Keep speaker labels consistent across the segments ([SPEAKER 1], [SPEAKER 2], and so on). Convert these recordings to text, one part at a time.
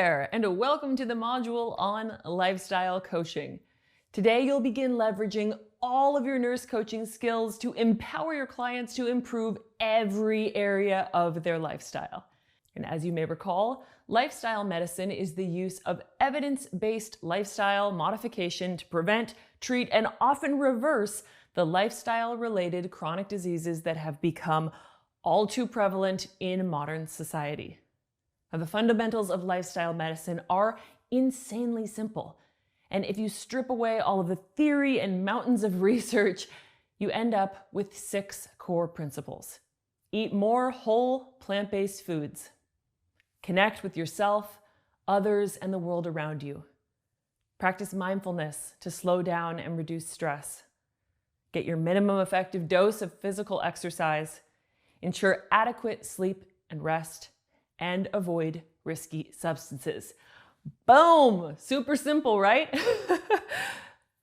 [SPEAKER 1] there, and welcome to the module on lifestyle coaching. Today, you'll begin leveraging all of your nurse coaching skills to empower your clients to improve every area of their lifestyle. And as you may recall, lifestyle medicine is the use of evidence-based lifestyle modification to prevent, treat, and often reverse the lifestyle-related chronic diseases that have become all too prevalent in modern society. Now, the fundamentals of lifestyle medicine are insanely simple. And if you strip away all of the theory and mountains of research, you end up with 6 core principles. Eat more whole, plant-based foods. Connect with yourself, others, and the world around you. Practice mindfulness to slow down and reduce stress. Get your minimum effective dose of physical exercise. Ensure adequate sleep and rest, and avoid risky substances. Boom! Super simple, right?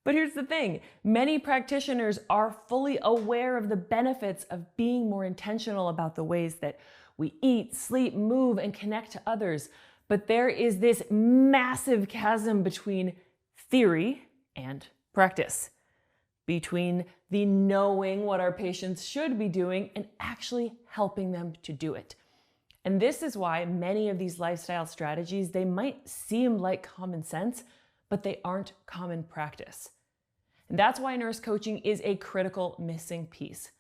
[SPEAKER 1] But here's the thing. Many practitioners are fully aware of the benefits of being more intentional about the ways that we eat, sleep, move, and connect to others. But there is this massive chasm between theory and practice, between the knowing what our patients should be doing and actually helping them to do it. And this is why many of these lifestyle strategies, they might seem like common sense, but they aren't common practice. And that's why nurse coaching is a critical missing piece.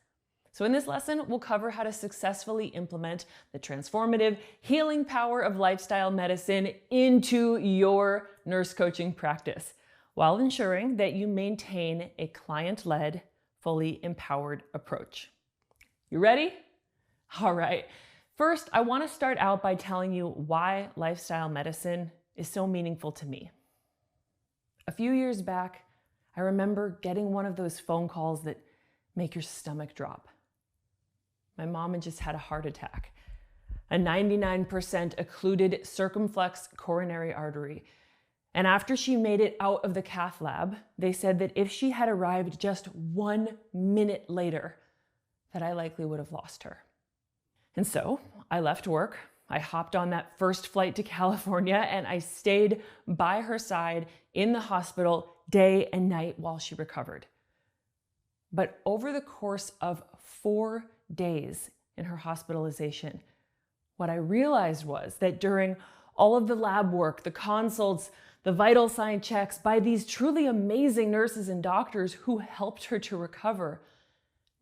[SPEAKER 1] So in this lesson, we'll cover how to successfully implement the transformative healing power of lifestyle medicine into your nurse coaching practice, while ensuring that you maintain a client-led, fully empowered approach. You ready? All right. First, I want to start out by telling you why lifestyle medicine is so meaningful to me. A few years back, I remember getting one of those phone calls that make your stomach drop. My mom had just had a heart attack, a 99% occluded circumflex coronary artery. And after she made it out of the cath lab, they said that if she had arrived just 1 minute later, that I likely would have lost her. And so I left work, I hopped on that first flight to California, and I stayed by her side in the hospital day and night while she recovered. But over the course of 4 days in her hospitalization, what I realized was that during all of the lab work, the consults, the vital sign checks by these truly amazing nurses and doctors who helped her to recover,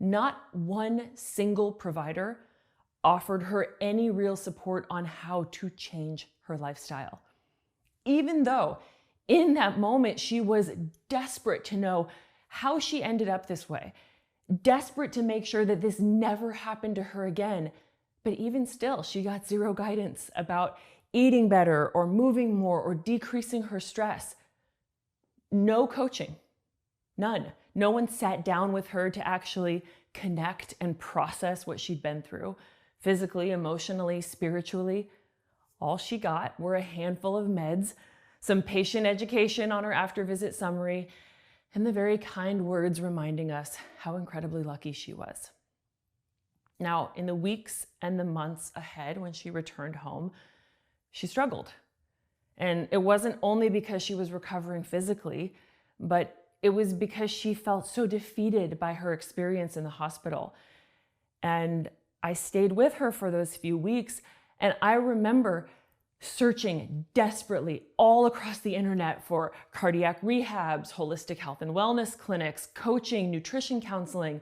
[SPEAKER 1] not one single provider offered her any real support on how to change her lifestyle. Even though in that moment she was desperate to know how she ended up this way, desperate to make sure that this never happened to her again. But even still, she got zero guidance about eating better or moving more or decreasing her stress. No coaching, none. No one sat down with her to actually connect and process what she'd been through, physically, emotionally, spiritually. All she got were a handful of meds, some patient education on her after-visit summary, and the very kind words reminding us how incredibly lucky she was. Now, in the weeks and the months ahead when she returned home, she struggled. And it wasn't only because she was recovering physically, but it was because she felt so defeated by her experience in the hospital. And I stayed with her for those few weeks, and I remember searching desperately all across the internet for cardiac rehabs, holistic health and wellness clinics, coaching, nutrition counseling.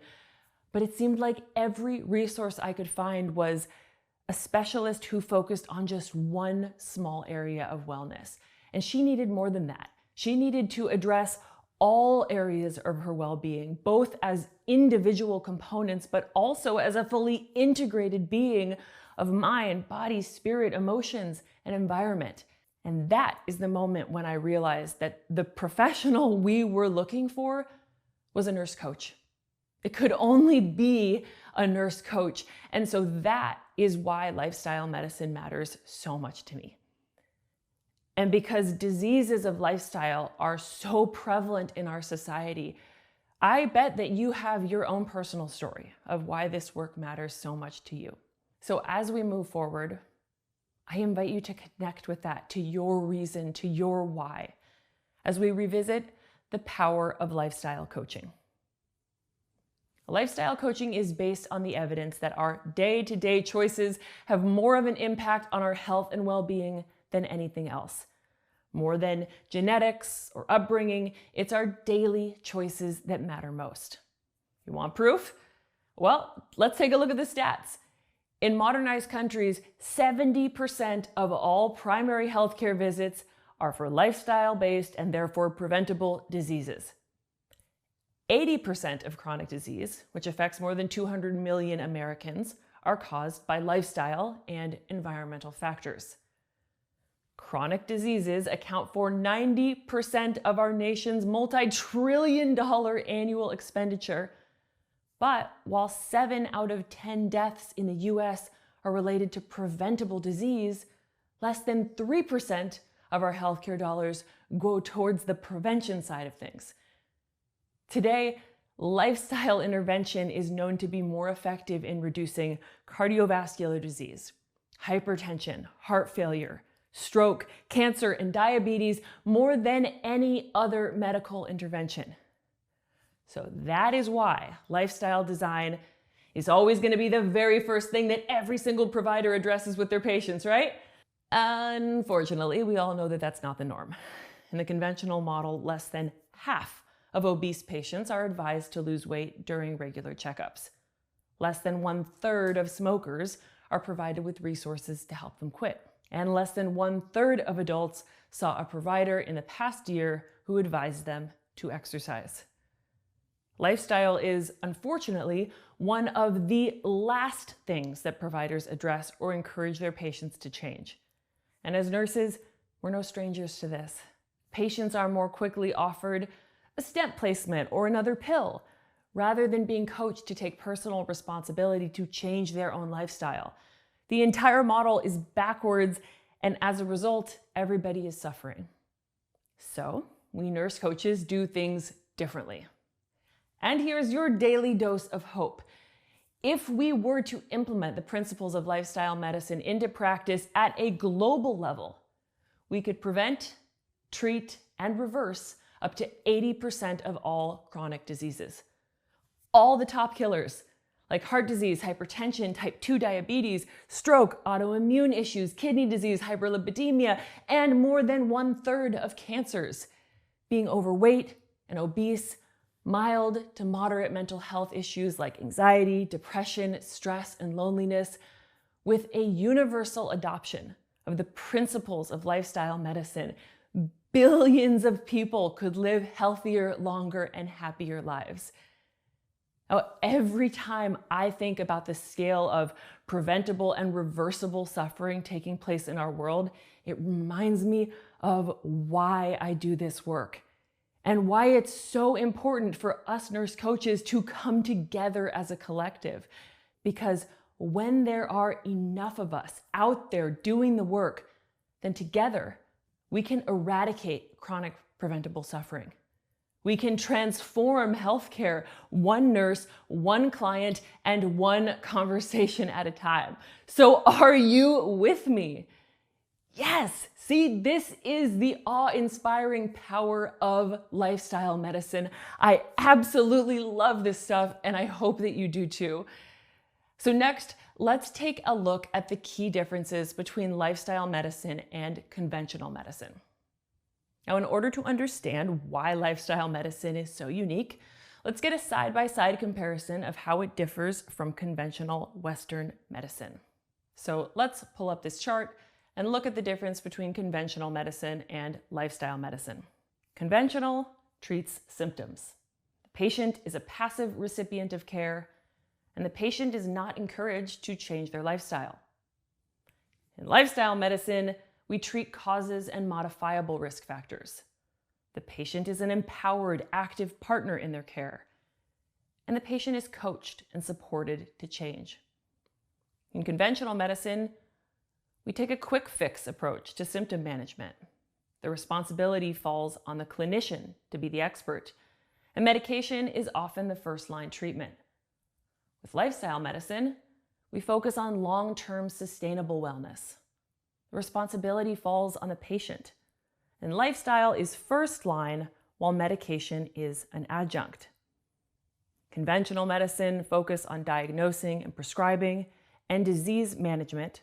[SPEAKER 1] But it seemed like every resource I could find was a specialist who focused on just one small area of wellness. And she needed more than that. She needed to address all areas of her well-being, both as individual components, but also as a fully integrated being of mind, body, spirit, emotions, and environment. And that is the moment when I realized that the professional we were looking for was a nurse coach. It could only be a nurse coach. And so that is why lifestyle medicine matters so much to me. And because diseases of lifestyle are so prevalent in our society, I bet that you have your own personal story of why this work matters so much to you. So as we move forward, I invite you to connect with that, to your reason, to your why, as we revisit the power of lifestyle coaching. Lifestyle coaching is based on the evidence that our day-to-day choices have more of an impact on our health and well-being than anything else. More than genetics or upbringing, it's our daily choices that matter most. You want proof? Well, let's take a look at the stats. In modernized countries, 70% of all primary healthcare visits are for lifestyle-based and therefore preventable diseases. 80% of chronic disease, which affects more than 200 million Americans, are caused by lifestyle and environmental factors. Chronic diseases account for 90% of our nation's multi-trillion-dollar annual expenditure. But while 7 out of 10 deaths in the US are related to preventable disease, less than 3% of our healthcare dollars go towards the prevention side of things. Today, lifestyle intervention is known to be more effective in reducing cardiovascular disease, hypertension, heart failure, stroke, cancer, and diabetes more than any other medical intervention. So that is why lifestyle design is always going to be the very first thing that every single provider addresses with their patients, right? Unfortunately, we all know that that's not the norm. In the conventional model, less than half of obese patients are advised to lose weight during regular checkups. Less than 1/3 of smokers are provided with resources to help them quit. And less than 1/3 of adults saw a provider in the past year who advised them to exercise. Lifestyle is, unfortunately, one of the last things that providers address or encourage their patients to change. And as nurses, we're no strangers to this. Patients are more quickly offered a stent placement or another pill, rather than being coached to take personal responsibility to change their own lifestyle. The entire model is backwards, and as a result, everybody is suffering. So, we nurse coaches do things differently. And here's your daily dose of hope. If we were to implement the principles of lifestyle medicine into practice at a global level, we could prevent, treat, and reverse up to 80% of all chronic diseases. All the top killers, like heart disease, hypertension, type 2 diabetes, stroke, autoimmune issues, kidney disease, hyperlipidemia, and more than 1/3 of cancers. Being overweight and obese, mild to moderate mental health issues like anxiety, depression, stress, and loneliness, with a universal adoption of the principles of lifestyle medicine, billions of people could live healthier, longer, and happier lives. Now, every time I think about the scale of preventable and reversible suffering taking place in our world, it reminds me of why I do this work and why it's so important for us nurse coaches to come together as a collective. Because when there are enough of us out there doing the work, then together we can eradicate chronic preventable suffering. We can transform healthcare one nurse, one client, and one conversation at a time. So are you with me? Yes, see, this is the awe-inspiring power of lifestyle medicine. I absolutely love this stuff, and I hope that you do too. So next, let's take a look at the key differences between lifestyle medicine and conventional medicine. Now, in order to understand why lifestyle medicine is so unique, let's get a side-by-side comparison of how it differs from conventional Western medicine. So let's pull up this chart and look at the difference between conventional medicine and lifestyle medicine. Conventional treats symptoms. The patient is a passive recipient of care, and the patient is not encouraged to change their lifestyle. In lifestyle medicine, we treat causes and modifiable risk factors. The patient is an empowered, active partner in their care, and the patient is coached and supported to change. In conventional medicine, we take a quick fix approach to symptom management. The responsibility falls on the clinician to be the expert, and medication is often the first-line treatment. With lifestyle medicine, we focus on long-term sustainable wellness. The responsibility falls on the patient. And lifestyle is first line, while medication is an adjunct. Conventional medicine focuses on diagnosing and prescribing and disease management,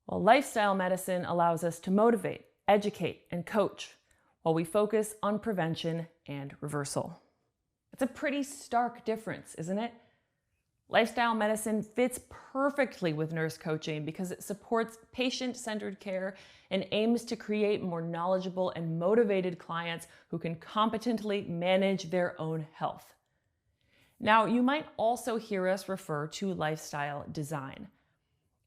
[SPEAKER 1] while lifestyle medicine allows us to motivate, educate, and coach, while we focus on prevention and reversal. It's a pretty stark difference, isn't it? Lifestyle medicine fits perfectly with nurse coaching because it supports patient-centered care and aims to create more knowledgeable and motivated clients who can competently manage their own health. Now, you might also hear us refer to lifestyle design.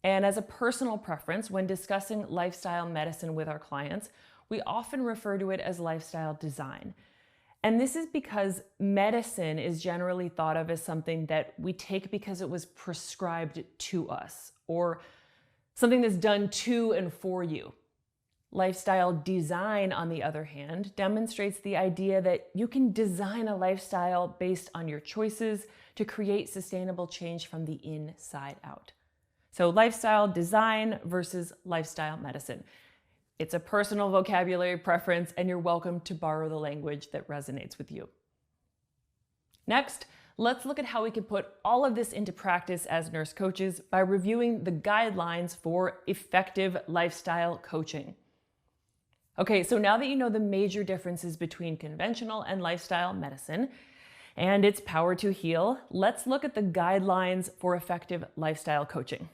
[SPEAKER 1] And as a personal preference, when discussing lifestyle medicine with our clients, we often refer to it as lifestyle design. And this is because medicine is generally thought of as something that we take because it was prescribed to us, or something that's done to and for you. Lifestyle design, on the other hand, demonstrates the idea that you can design a lifestyle based on your choices to create sustainable change from the inside out. So lifestyle design versus lifestyle medicine. It's a personal vocabulary preference, and you're welcome to borrow the language that resonates with you. Next, let's look at how we can put all of this into practice as nurse coaches by reviewing the guidelines for effective lifestyle coaching. Okay, so now that you know the major differences between conventional and lifestyle medicine and its power to heal, let's look at the guidelines for effective lifestyle coaching.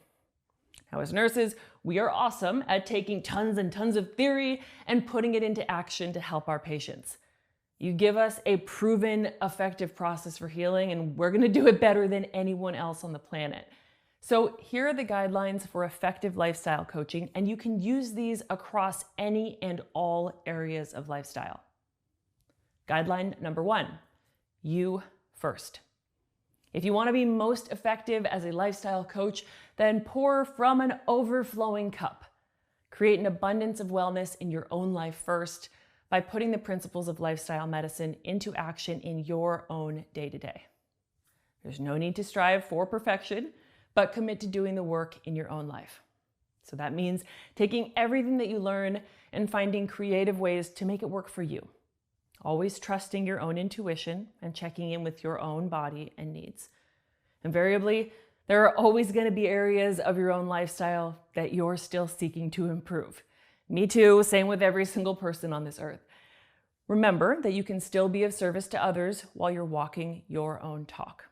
[SPEAKER 1] Now, as nurses, we are awesome at taking tons and tons of theory and putting it into action to help our patients. You give us a proven, effective process for healing, and we're going to do it better than anyone else on the planet. So here are the guidelines for effective lifestyle coaching, and you can use these across any and all areas of lifestyle. Guideline number 1, you first. If you want to be most effective as a lifestyle coach, then pour from an overflowing cup. Create an abundance of wellness in your own life first by putting the principles of lifestyle medicine into action in your own day-to-day. There's no need to strive for perfection, but commit to doing the work in your own life. So that means taking everything that you learn and finding creative ways to make it work for you. Always trusting your own intuition and checking in with your own body and needs. Invariably, there are always going to be areas of your own lifestyle that you're still seeking to improve. Me too, same with every single person on this earth. Remember that you can still be of service to others while you're walking your own talk.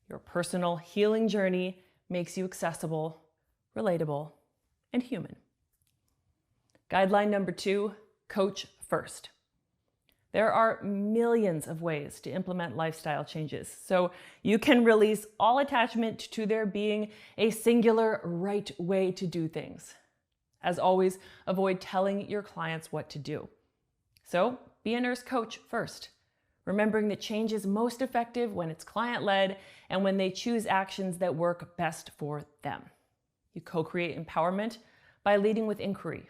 [SPEAKER 1] Your personal healing journey makes you accessible, relatable, and human. Guideline number 2, coach first. There are millions of ways to implement lifestyle changes, so you can release all attachment to there being a singular right way to do things. As always, avoid telling your clients what to do. So be a nurse coach first, remembering that change is most effective when it's client-led and when they choose actions that work best for them. You co-create empowerment by leading with inquiry,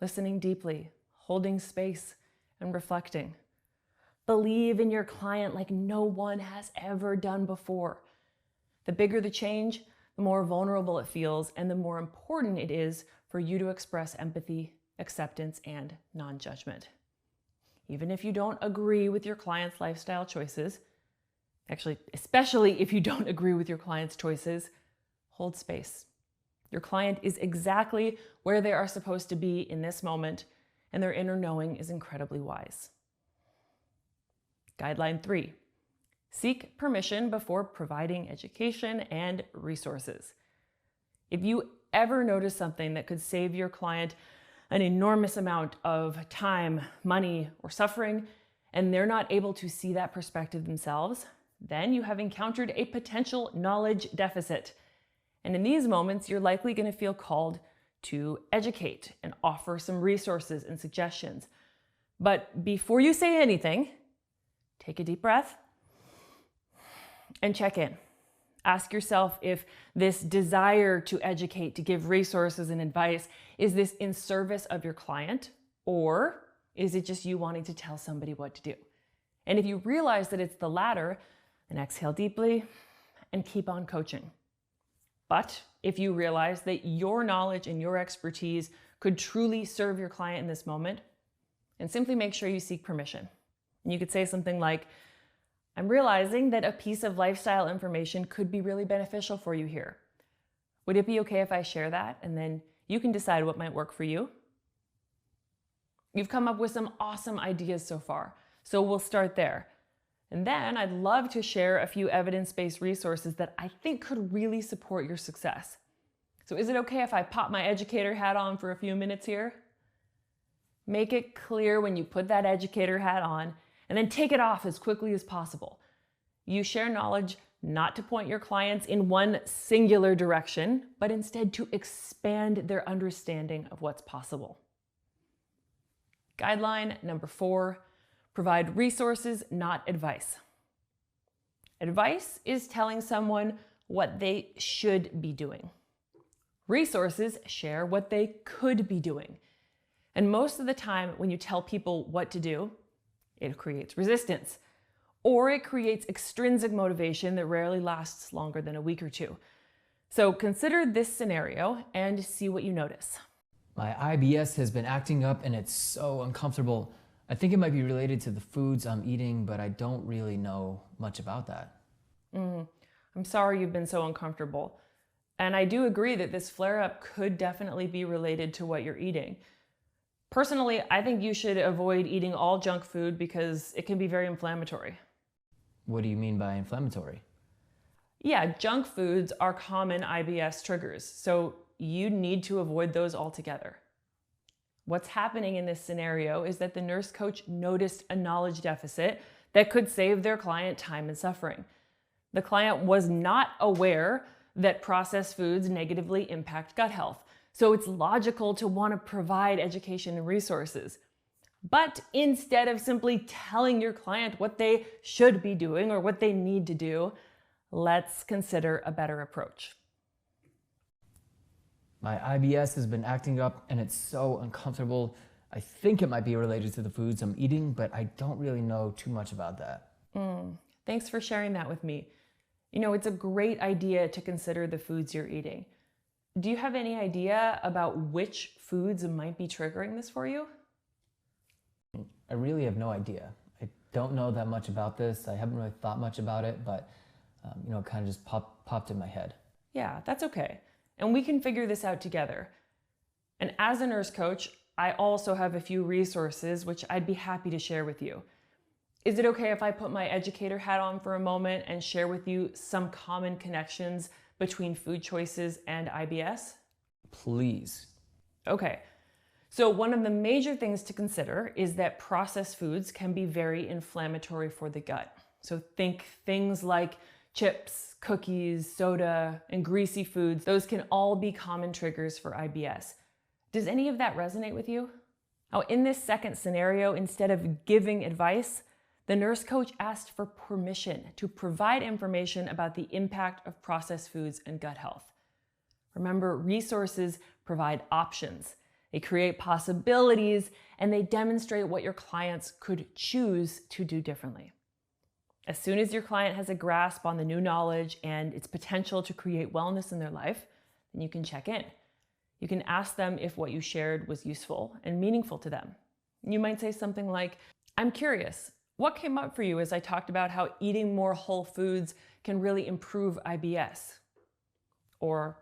[SPEAKER 1] listening deeply, holding space, and reflecting. Believe in your client like no one has ever done before. The bigger the change, the more vulnerable it feels, and the more important it is for you to express empathy, acceptance, and non-judgment. Even if you don't agree with your client's lifestyle choices, actually, especially if you don't agree with your client's choices, hold space. Your client is exactly where they are supposed to be in this moment, and their inner knowing is incredibly wise. Guideline 3, seek permission before providing education and resources. If you ever notice something that could save your client an enormous amount of time, money, or suffering, and they're not able to see that perspective themselves, then you have encountered a potential knowledge deficit. And in these moments, you're likely going to feel called to educate and offer some resources and suggestions. But before you say anything, take a deep breath and check in. Ask yourself if this desire to educate, to give resources and advice, is this in service of your client, or is it just you wanting to tell somebody what to do? And if you realize that it's the latter, then exhale deeply and keep on coaching. But if you realize that your knowledge and your expertise could truly serve your client in this moment, and simply make sure you seek permission. And you could say something like, I'm realizing that a piece of lifestyle information could be really beneficial for you here. Would it be okay if I share that? And then you can decide what might work for you. You've come up with some awesome ideas so far, so we'll start there. And then I'd love to share a few evidence-based resources that I think could really support your success. So is it okay if I pop my educator hat on for a few minutes here? Make it clear when you put that educator hat on, and then take it off as quickly as possible. You share knowledge not to point your clients in one singular direction, but instead to expand their understanding of what's possible. Guideline number 4, provide resources, not advice. Advice is telling someone what they should be doing. Resources share what they could be doing. And most of the time, when you tell people what to do, it creates resistance, or it creates extrinsic motivation that rarely lasts longer than a week or two. So consider this scenario and see what you notice.
[SPEAKER 2] My IBS has been acting up and it's so uncomfortable. I think it might be related to the foods I'm eating, but I don't really know much about that.
[SPEAKER 1] I'm sorry you've been so uncomfortable. And I do agree that this flare-up could definitely be related to what you're eating. Personally, I think you should avoid eating all junk food because it can be very inflammatory.
[SPEAKER 2] What do you mean by inflammatory?
[SPEAKER 1] Yeah, junk foods are common IBS triggers, so you need to avoid those altogether. What's happening in this scenario is that the nurse coach noticed a knowledge deficit that could save their client time and suffering. The client was not aware that processed foods negatively impact gut health. So it's logical to want to provide education and resources. But instead of simply telling your client what they should be doing or what they need to do, let's consider a better approach.
[SPEAKER 2] My IBS has been acting up and it's so uncomfortable. I think it might be related to the foods I'm eating, but I don't really know too much about that.
[SPEAKER 1] Thanks for sharing that with me. You know, it's a great idea to consider the foods you're eating. Do you have any idea about which foods might be triggering this for you?
[SPEAKER 2] I really have no idea. I don't know that much about this. I haven't really thought much about it, but it kind of just popped in my head.
[SPEAKER 1] Yeah, that's okay. And we can figure this out together. And as a nurse coach, I also have a few resources which I'd be happy to share with you. Is it okay if I put my educator hat on for a moment and share with you some common connections between food choices and IBS?
[SPEAKER 2] Please.
[SPEAKER 1] Okay. So one of the major things to consider is that processed foods can be very inflammatory for the gut. So think things like chips, cookies, soda, and greasy foods. Those can all be common triggers for IBS. Does any of that resonate with you? Now, in this second scenario, instead of giving advice, the nurse coach asked for permission to provide information about the impact of processed foods and gut health. Remember, resources provide options. They create possibilities, and they demonstrate what your clients could choose to do differently. As soon as your client has a grasp on the new knowledge and its potential to create wellness in their life, then you can check in. You can ask them if what you shared was useful and meaningful to them. You might say something like, I'm curious, what came up for you as I talked about how eating more whole foods can really improve IBS? Or,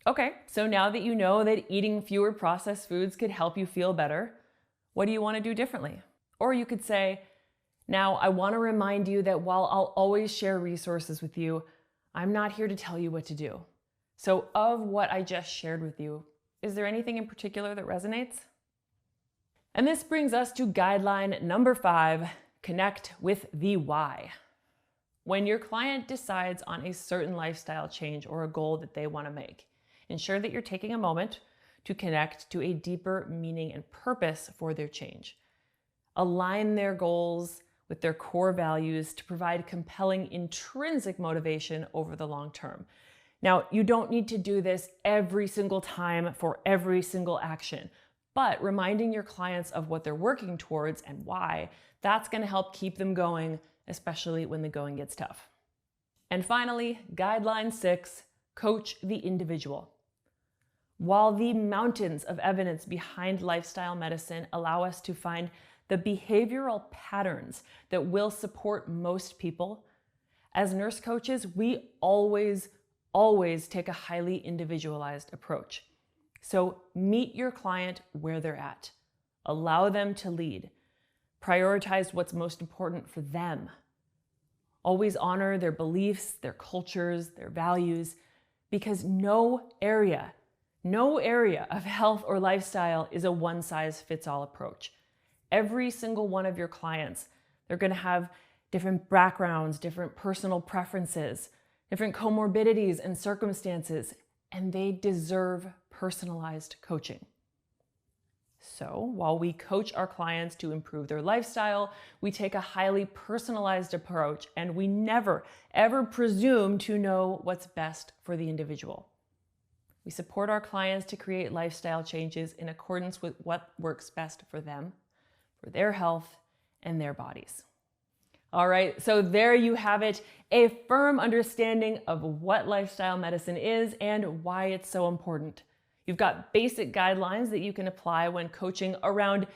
[SPEAKER 1] okay, so now that you know that eating fewer processed foods could help you feel better, what do you want to do differently? Or you could say, now I want to remind you that while I'll always share resources with you, I'm not here to tell you what to do. So of what I just shared with you, is there anything in particular that resonates? And this brings us to guideline number 5, connect with the why. When your client decides on a certain lifestyle change or a goal that they want to make, ensure that you're taking a moment to connect to a deeper meaning and purpose for their change. Align their goals with their core values to provide compelling intrinsic motivation over the long term. Now, you don't need to do this every single time for every single action, but reminding your clients of what they're working towards and why, that's going to help keep them going, especially when the going gets tough. And finally, guideline 6, coach the individual. While the mountains of evidence behind lifestyle medicine allow us to find the behavioral patterns that will support most people, as nurse coaches, we always take a highly individualized approach. So meet your client where they're at. Allow them to lead. Prioritize what's most important for them. Always honor their beliefs, their cultures, their values, because no area of health or lifestyle is a one-size-fits-all approach. Every single one of your clients, they're going to have different backgrounds, different personal preferences, different comorbidities and circumstances, and they deserve personalized coaching. So while we coach our clients to improve their lifestyle, we take a highly personalized approach, and we never, ever presume to know what's best for the individual. We support our clients to create lifestyle changes in accordance with what works best for them, for their health, and their bodies. All right, so there you have it, a firm understanding of what lifestyle medicine is and why it's so important. You've got basic guidelines that you can apply when coaching around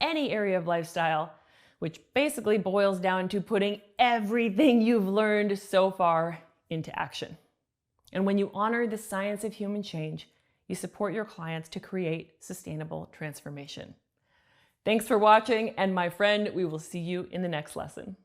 [SPEAKER 1] any area of lifestyle, which basically boils down to putting everything you've learned so far into action. And when you honor the science of human change, you support your clients to create sustainable transformation. Thanks for watching, and my friend, we will see you in the next lesson.